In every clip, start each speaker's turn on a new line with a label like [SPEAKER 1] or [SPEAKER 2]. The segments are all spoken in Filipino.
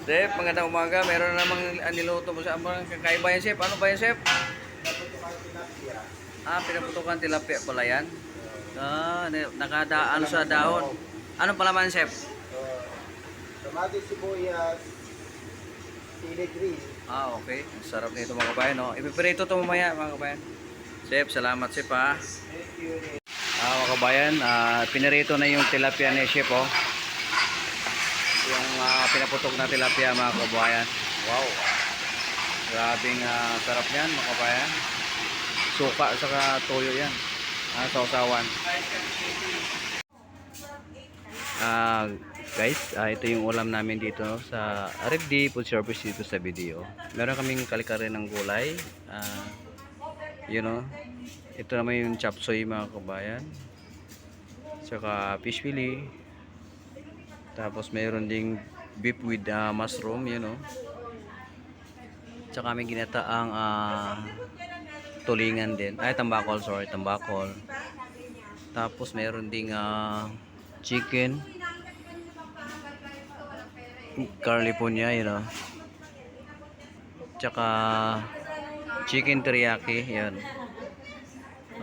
[SPEAKER 1] Chef, magandang umaga. Meron na namang niluto mo sa amang kakaiba yan, Chef. Ano ba yan, Chef? Pinaputukan tilapia pala yan. Ano sa dahon. Ano pala man, Chef?
[SPEAKER 2] Kamatis, sibuyas, sili green.
[SPEAKER 1] Okay. Ang sarap nito mga kabayan, no? Ipiprito ito mamaya, mga kabayan. Chef, salamat, Chef, ha?
[SPEAKER 2] Thank you.
[SPEAKER 1] Mga kabayan, pinarito na yung tilapia ni Chef, oh. Yung pinaputok na tilapia, mga kabayan. Wow. Grabing sarap yan, mga kabayan. Suka saka toyo yan. Sausawan. Guys, ito yung ulam namin dito, no, sa RFD Food Service dito sa video. Meron kaming kalikarin ng gulay. You know, ito naman yung chop suey, mga kabayan. Saka fish fillet. Tapos mayroon ding beef with mushroom, you know. Tsaka may ginataang tulingan din. Tambakol, sorry, tambakol. Tapos mayroon ding chicken California, you know. Tsaka chicken teriyaki, yan.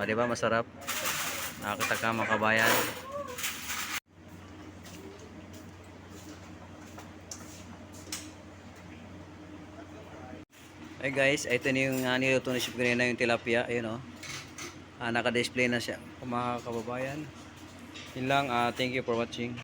[SPEAKER 1] Diba masarap? Nakakita ka, mga kabayan. Hey guys, ito na yung niluto na Chef kanina, yung tilapia, ayun, oh. Naka-display na siya, mga kababayan. Yun lang, thank you for watching.